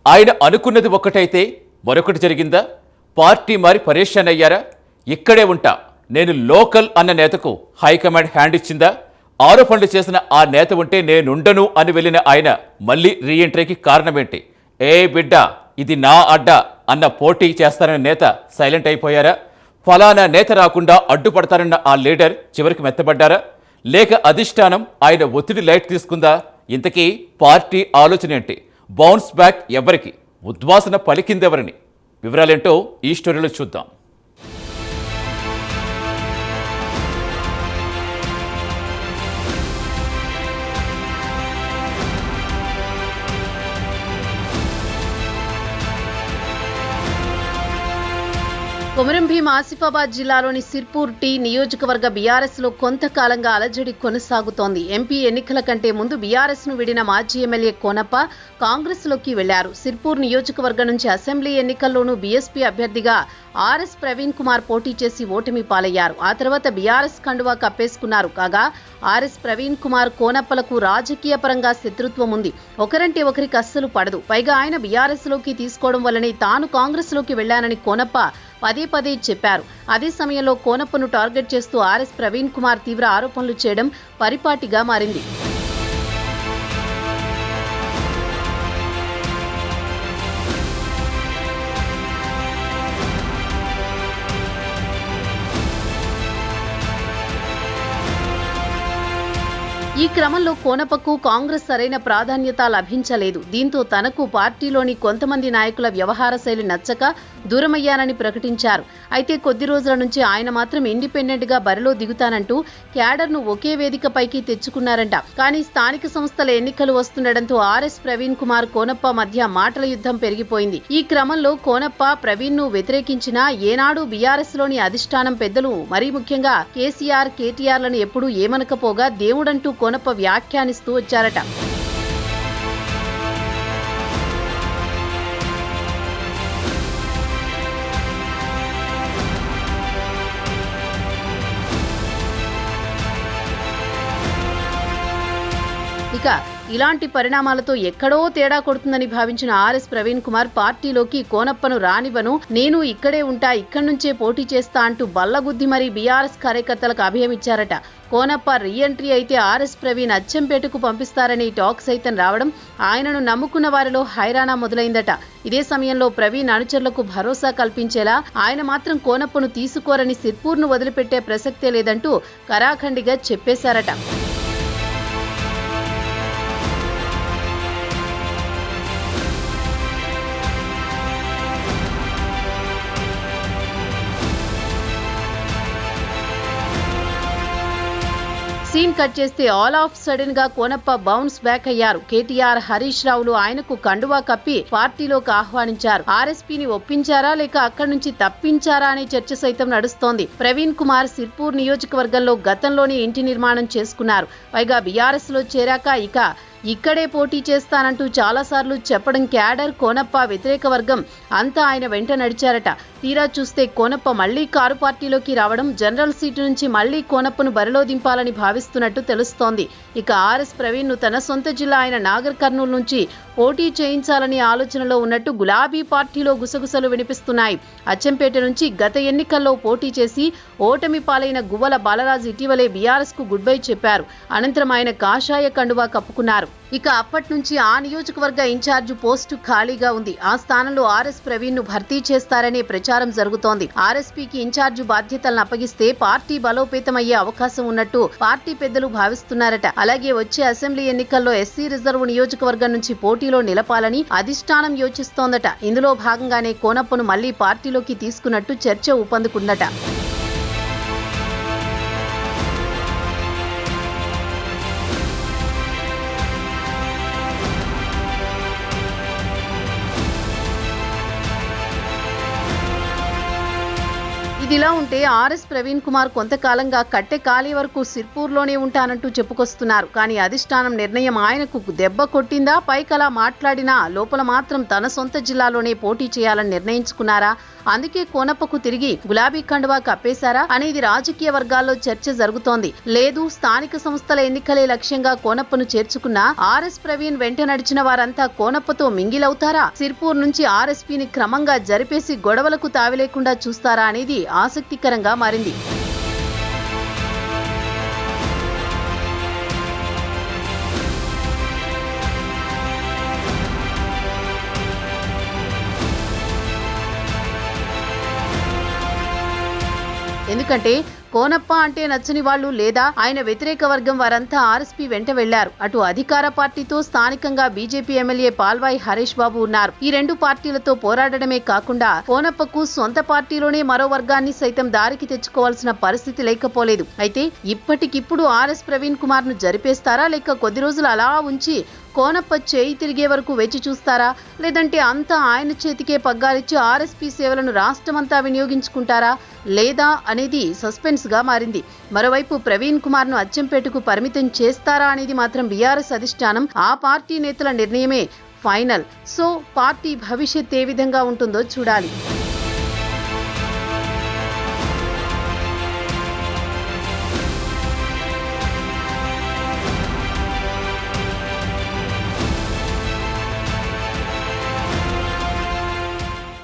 ఆయన అనుకున్నది ఒక్కటైతే మరొకటి జరిగిందా? పార్టీ మారి పరేషాన్ అయ్యారా? ఇక్కడే ఉంటా, నేను లోకల్ అన్న నేతకు హైకమాండ్ హ్యాండ్ ఇచ్చిందా? ఆరోపణలు చేసిన ఆ నేత ఉంటే నేనుండను అని వెళ్ళిన ఆయన మళ్ళీ రీఎంట్రీకి కారణమేంటి? ఏ బిడ్డ, ఇది నా అడ్డా అన్న పోటీ చేస్తారన్న నేత సైలెంట్ అయిపోయారా? ఫలానా నేత రాకుండా అడ్డుపడతారన్న ఆ లీడర్ చివరికి మెత్తబడ్డారా? లేక అధిష్టానం ఆయన ఒత్తిడి లైట్ తీసుకుందా? ఇంతకీ పార్టీ ఆలోచన ఏంటి? బౌన్స్ బ్యాక్ ఎవరికి? ఉద్వాసన పలికిందెవరిని? వివరాలేంటో ఈ స్టోరీలో చూద్దాం. కొమరం భీం ఆసిఫాబాద్ జిల్లాలోని సిర్పూర్ టీ నియోజకవర్గ బీఆర్ఎస్ లో కొంతకాలంగా అలజడి కొనసాగుతోంది. ఎంపీ ఎన్నికల కంటే ముందు బీఆర్ఎస్ ను విడిన మాజీ ఎమ్మెల్యే కోనప్ప కాంగ్రెస్ లోకి వెళ్లారు. సిర్పూర్ నియోజకవర్గం నుంచి అసెంబ్లీ ఎన్నికల్లోనూ బీఎస్పీ అభ్యర్థిగా ఆర్ఎస్ ప్రవీణ్ కుమార్ పోటీ చేసి ఓటమి పాలయ్యారు. ఆ తర్వాత బీఆర్ఎస్ కండువా కప్పేసుకున్నారు. కాగా ఆర్ఎస్ ప్రవీణ్ కుమార్ కోనప్పలకు రాజకీయ పరంగా శత్రుత్వం ఉంది. ఒకరంటే ఒకరికి అస్సలు పడదు. పైగా ఆయన బీఆర్ఎస్ లోకి తీసుకోవడం వల్లనే తాను కాంగ్రెస్ లోకి వెళ్లానని కోనప్ప పదే పదే చెప్పారు. అదే సమయంలో కోనప్పను టార్గెట్ చేస్తూ ఆర్ఎస్ ప్రవీణ్ కుమార్ తీవ్ర ఆరోపణలు చేయడం పరిపాటిగా మారింది. ఈ క్రమంలో కోనప్పకు కాంగ్రెస్ సరైన ప్రాధాన్యత లభించలేదు. దీంతో తనకు పార్టీలోని కొంతమంది నాయకుల వ్యవహార శైలి నచ్చక దూరమయ్యానని ప్రకటించారు. అయితే కొద్ది రోజుల నుంచి ఆయన మాత్రం ఇండిపెండెంట్ గా బరిలో దిగుతానంటూ క్యాడర్ను ఒకే వేదికపైకి తెచ్చుకున్నారంట. కానీ స్థానిక సంస్థల ఎన్నికలు వస్తుండటంతో ఆర్ఎస్ ప్రవీణ్ కుమార్ కోనప్ప మధ్య మాటల యుద్ధం పెరిగిపోయింది. ఈ క్రమంలో కోనప్ప ప్రవీణ్ ను వ్యతిరేకించినా ఏనాడు బీఆర్ఎస్ లోని అధిష్టానం పెద్దలు, మరీ ముఖ్యంగా కేసీఆర్, కేటీఆర్లను ఎప్పుడూ ఏమనకపోగా దేవుడంటూ కోనప్ప వ్యాఖ్యానిస్తూ వచ్చారట. ఇక ఇలాంటి పరిణామాలతో ఎక్కడో తేడా కొడుతుందని భావించిన ఆర్ఎస్ ప్రవీణ్ కుమార్ పార్టీలోకి కోనప్పను రానివ్వను, నేను ఇక్కడే ఉంటా, ఇక్కడి నుంచే పోటీ చేస్తా అంటూ బల్లగుద్ది మరీ బీఆర్ఎస్ కార్యకర్తలకు అభయమిచ్చారట. కోనప్ప రీఎంట్రీ అయితే ఆర్ఎస్ ప్రవీణ్ అచ్చంపేటకు పంపిస్తారని టాక్ సైతం రావడం ఆయనను నమ్ముకున్న వారిలో హైరానా మొదలైందట. ఇదే సమయంలో ప్రవీణ్ అనుచరులకు భరోసా కల్పించేలా ఆయన మాత్రం కోనప్పను తీసుకోరని, సిర్పూర్ను వదిలిపెట్టే ప్రసక్తే లేదంటూ కరాఖండిగా చెప్పేశారట. సీన్ కట్ చేస్తే ఆల్ ఆఫ్ సడన్ గా కోనప్ప బౌన్స్ బ్యాక్ అయ్యారు. కేటీఆర్, హరీష్ రావులు ఆయనకు కండువా కప్పి పార్టీలోకి ఆహ్వానించారు. ఆర్ఎస్పీని ఒప్పించారా లేక అక్కడి నుంచి తప్పించారా అనే చర్చ సైతం నడుస్తోంది. ప్రవీణ్ కుమార్ సిర్పూర్ నియోజకవర్గంలో గతంలోనే ఇంటి నిర్మాణం చేసుకున్నారు. పైగా బీఆర్ఎస్ లో చేరాక ఇక్కడే పోటీ చేస్తానంటూ చాలాసార్లు చెప్పడం క్యాడర్, కోనప్ప వ్యతిరేక వర్గం అంతా ఆయన వెంట నడిచారట. తీరా చూస్తే కోనప్ప మళ్లీ కారు పార్టీలోకి రావడం, జనరల్ సీటు నుంచి మళ్లీ కోనప్పను బరిలో దింపాలని భావిస్తున్నట్టు తెలుస్తోంది. ఇక ఆర్ఎస్ ప్రవీణ్ ను తన సొంత జిల్లా అయిన నాగర్ కర్నూలు నుంచి పోటీ చేయించాలని ఆలోచనలో ఉన్నట్టు గులాబీ పార్టీలో గుసగుసలు వినిపిస్తున్నాయి. అచ్చంపేట నుంచి గత ఎన్నికల్లో పోటీ చేసి ఓటమి పాలైన గువ్వల బాలరాజు ఇటీవలే బీఆర్ఎస్ కు గుడ్ బై చెప్పారు. అనంతరం ఆయన కాషాయ కండువా కప్పుకున్నారు. ఇక అప్పటి నుంచి ఆ నియోజకవర్గ ఇన్ఛార్జి పోస్టు ఖాళీగా ఉంది. ఆ స్థానంలో ఆర్ఎస్ ప్రవీణ్ ను భర్తీ చేస్తారనే ప్రచారం జరుగుతోంది. ఆర్ఎస్పీకి ఇన్ఛార్జి బాధ్యతలను అప్పగిస్తే పార్టీ బలోపేతమయ్యే అవకాశం ఉన్నట్టు పార్టీ పెద్దలు భావిస్తున్నారట. అలాగే వచ్చే అసెంబ్లీ ఎన్నికల్లో ఎస్సీ రిజర్వ్ నియోజకవర్గం నుంచి పోటీలో నిలపాలని అధిష్టానం యోచిస్తోందట. ఇందులో భాగంగానే కోనప్పను మళ్లీ పార్టీలోకి తీసుకున్నట్టు చర్చ ఊపందుకుందట. ఇదిలా ఉంటే ఆర్ఎస్ ప్రవీణ్ కుమార్ కొంతకాలంగా కట్టె కాలే వరకు సిర్పూర్లోనే ఉంటానంటూ చెప్పుకొస్తున్నారు. కానీ అధిష్టానం నిర్ణయం ఆయనకు దెబ్బ కొట్టిందా? పైకలా మాట్లాడినా లోపల మాత్రం తన సొంత జిల్లాలోనే పోటీ చేయాలని నిర్ణయించుకున్నారా? అందుకే కోనప్పకు తిరిగి గులాబీ కండువా కప్పేశారా అనేది రాజకీయ వర్గాల్లో చర్చ జరుగుతోంది. లేదు, స్థానిక సంస్థల ఎన్నికలే లక్ష్యంగా కోనప్పను చేర్చుకున్న ఆర్ఎస్ ప్రవీణ్ వెంట నడిచిన వారంతా కోనప్పతో మింగిలవుతారా? సిర్పూర్ నుంచి ఆర్ఎస్పీని క్రమంగా జరిపేసి గొడవలకు తావిలేకుండా చూస్తారా అనేది ఆసక్తికరంగా మారింది. ఎందుకంటే కోనప్ప అంటే నచ్చని వాళ్లు లేదా ఆయన వ్యతిరేక వర్గం వారంతా ఆర్ఎస్పీ వెంట వెళ్లారు. అటు అధికార పార్టీతో స్థానికంగా బీజేపీ ఎమ్మెల్యే పాల్వాయి హరీష్ బాబు ఉన్నారు. ఈ రెండు పార్టీలతో పోరాడడమే కాకుండా కోనప్పకు సొంత పార్టీలోనే మరో వర్గాన్ని సైతం దారికి తెచ్చుకోవాల్సిన పరిస్థితి లేకపోలేదు. అయితే ఇప్పటికిప్పుడు ఆర్ఎస్ ప్రవీణ్ కుమార్ ను జరిపేస్తారా, లేక కొద్ది రోజులు అలా ఉంచి కోనప్ప చేయి తిరిగే వరకు వేచి చూస్తారా? లేదంటే అంతా ఆయన చేతికే పగ్గాలిచ్చి ఆర్ఎస్పీ సేవలను రాష్ట్రమంతా వినియోగించుకుంటారా లేదా అనేది సస్పెన్స్ గా మారింది. మరోవైపు ప్రవీణ్ కుమార్ ను అచ్చంపేటకు పరిమితం చేస్తారా అనేది మాత్రం బీఆర్ఎస్ అధిష్టానం, ఆ పార్టీ నేతల నిర్ణయమే ఫైనల్. సో పార్టీ భవిష్యత్ ఏ విధంగా ఉంటుందో చూడాలి.